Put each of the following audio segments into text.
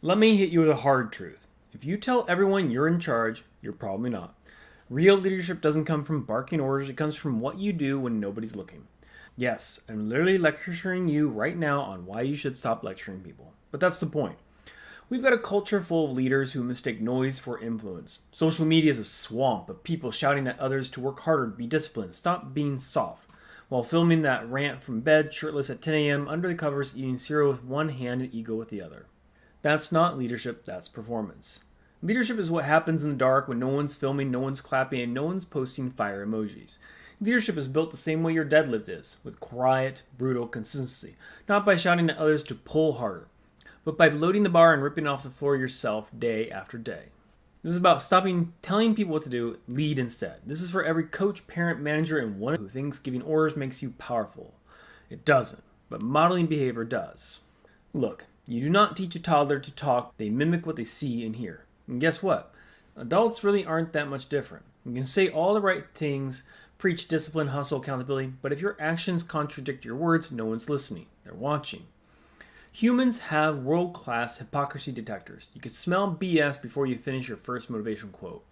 Let me hit you with a hard truth. If you tell everyone you're in charge, you're probably not. Real leadership doesn't come from barking orders, it comes from what you do when nobody's looking. Yes, I'm literally lecturing you right now on why you should stop lecturing people. But that's the point. We've got a culture full of leaders who mistake noise for influence. Social media is a swamp of people shouting at others to work harder, be disciplined, stop being soft, while filming that rant from bed, shirtless at 10 a.m., under the covers, eating cereal with one hand and ego with the other. That's not leadership, that's performance. Leadership is what happens in the dark when no one's filming, no one's clapping, and no one's posting fire emojis. Leadership is built the same way your deadlift is, with quiet, brutal consistency, not by shouting at others to pull harder, but by loading the bar and ripping off the floor yourself day after day. This is about stopping telling people what to do, lead instead. This is for every coach, parent, manager, and one who thinks giving orders makes you powerful. It doesn't, but modeling behavior does. Look, you do not teach a toddler to talk, they mimic what they see and hear. And guess what? Adults really aren't that much different. You can say all the right things, preach discipline, hustle, accountability, but if your actions contradict your words, no one's listening. They're watching. Humans have world-class hypocrisy detectors. You can smell BS before you finish your first motivation quote.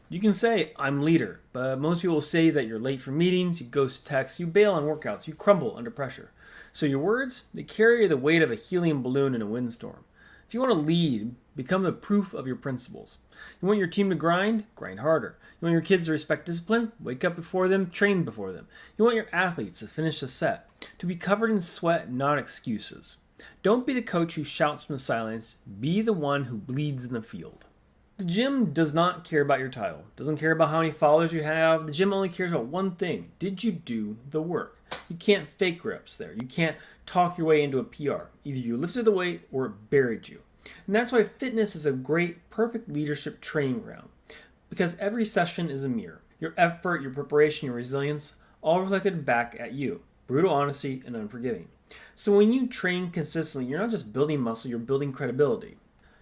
You can say, I'm leader, but most people will say that you're late for meetings, you ghost texts, you bail on workouts, you crumble under pressure. So your words, they carry the weight of a helium balloon in a windstorm. If you want to lead, become the proof of your principles. You want your team to grind? Grind harder. You want your kids to respect discipline? Wake up before them, train before them. You want your athletes to finish the set, to be covered in sweat, not excuses. Don't be the coach who shouts from the silence. Be the one who bleeds in the field. The gym does not care about your title, doesn't care about how many followers you have. The gym only cares about one thing. Did you do the work? You can't fake reps there. You can't talk your way into a PR. Either you lifted the weight or it buried you. And that's why fitness is a great, perfect leadership training ground. Because every session is a mirror. Your effort, your preparation, your resilience, all reflected back at you. Brutal honesty and unforgiving. So when you train consistently, you're not just building muscle, you're building credibility.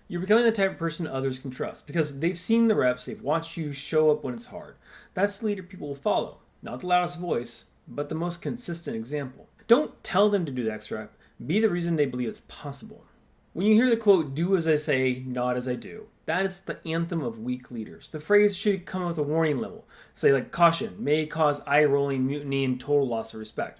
You're becoming the type of person others can trust because they've seen the reps, they've watched you show up when it's hard. That's the leader people will follow. Not the loudest voice, but the most consistent example. Don't tell them to do the X rep, be the reason they believe it's possible. When you hear the quote, do as I say, not as I do, that is the anthem of weak leaders. The phrase should come with a warning level. Say like caution, may cause eye-rolling, mutiny, and total loss of respect.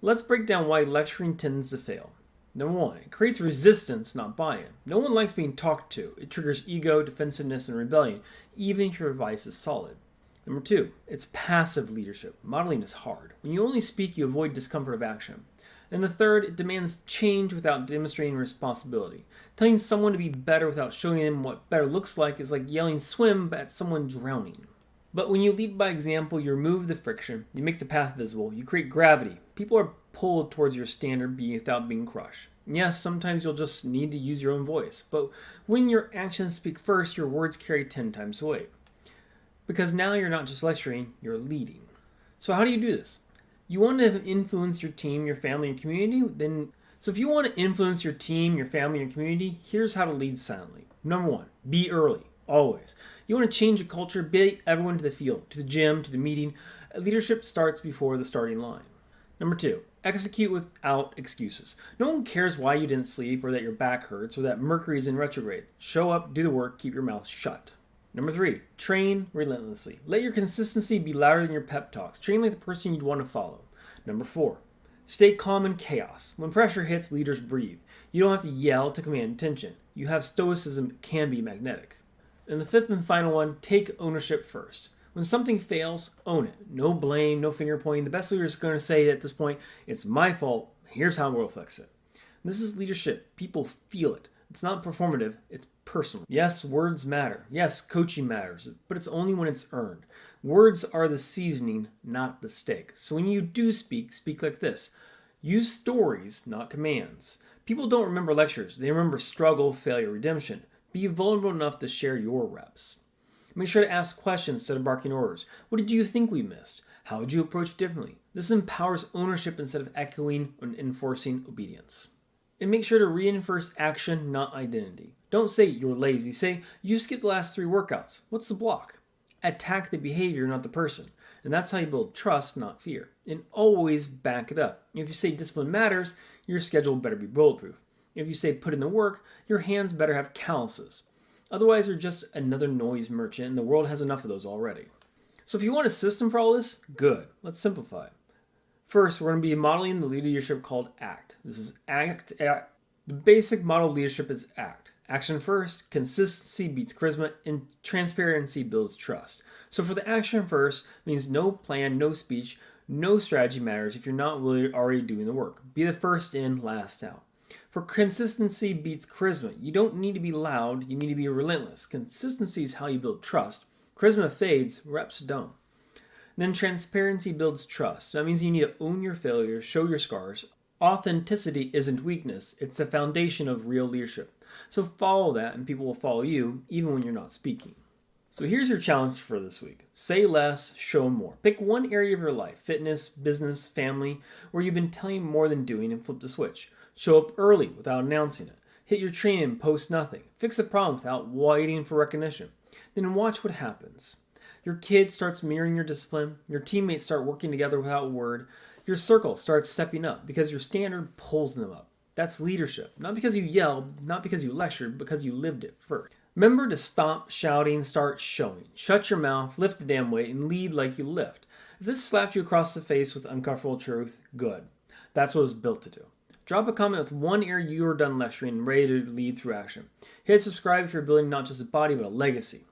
Let's break down why lecturing tends to fail. Number one, it creates resistance, not buy-in. No one likes being talked to. It triggers ego, defensiveness, and rebellion, even if your advice is solid. Number two, it's passive leadership. Modeling is hard. When you only speak, you avoid discomfort of action. And the third, it demands change without demonstrating responsibility. Telling someone to be better without showing them what better looks like is like yelling swim at someone drowning. But when you lead by example, you remove the friction, you make the path visible, you create gravity. People are pulled towards your standard without being crushed. And yes, sometimes you'll just need to use your own voice, but when your actions speak first, your words carry 10 times the weight. Because now you're not just lecturing, you're leading. So how do you do this? You want to influence your team, your family, and community? So if you want to influence your team, your family, and community, here's how to lead silently. Number one, be early. Always. You want to change a culture, bid everyone to the field, to the gym, to the meeting. Leadership starts before the starting line. Number two, execute without excuses. No one cares why you didn't sleep or that your back hurts or that Mercury is in retrograde. Show up, do the work, keep your mouth shut. Number three, train relentlessly. Let your consistency be louder than your pep talks. Train like the person you'd want to follow. Number four, stay calm in chaos. When pressure hits, leaders breathe. You don't have to yell to command attention. You have stoicism that can be magnetic. And the fifth and final one, take ownership first. When something fails, own it. No blame, no finger pointing. The best leader is going to say at this point, it's my fault. Here's how we'll fix it. This is leadership. People feel it. It's not performative. It's personal. Yes, words matter. Yes, coaching matters, but it's only when it's earned. Words are the seasoning, not the steak. So when you do speak, speak like this. Use stories, not commands. People don't remember lectures. They remember struggle, failure, redemption. Be vulnerable enough to share your reps. Make sure to ask questions instead of barking orders. What did you think we missed? How would you approach differently? This empowers ownership instead of echoing and enforcing obedience. And make sure to reinforce action, not identity. Don't say you're lazy. Say you skipped the last 3 workouts. What's the block? Attack the behavior, not the person. And that's how you build trust, not fear. And always back it up. If you say discipline matters, your schedule better be bulletproof. If you say put in the work, your hands better have calluses. Otherwise, you're just another noise merchant, and the world has enough of those already. So if you want a system for all this, good. Let's simplify. First, we're going to be modeling the leadership called ACT. This is ACT. The basic model of leadership is ACT. Action first, consistency beats charisma, and transparency builds trust. So for the action first means no plan, no speech, no strategy matters if you're not really already doing the work. Be the first in, last out. For consistency beats charisma, you don't need to be loud, you need to be relentless. Consistency is how you build trust. Charisma fades, reps don't. Then transparency builds trust. That means you need to own your failures, show your scars. Authenticity isn't weakness, it's the foundation of real leadership. So follow that and people will follow you even when you're not speaking. So here's your challenge for this week. Say less, show more. Pick one area of your life, fitness, business, family, where you've been telling more than doing and flip the switch. Show up early without announcing it. Hit your training and post nothing. Fix a problem without waiting for recognition. Then watch what happens. Your kid starts mirroring your discipline. Your teammates start working together without a word. Your circle starts stepping up because your standard pulls them up. That's leadership. Not because you yelled, not because you lectured, because you lived it first. Remember to stop shouting, start showing. Shut your mouth, lift the damn weight, and lead like you lift. If this slapped you across the face with uncomfortable truth, good. That's what it was built to do. Drop a comment with one area you are done lecturing and ready to lead through action. Hit subscribe if you're building not just a body, but a legacy.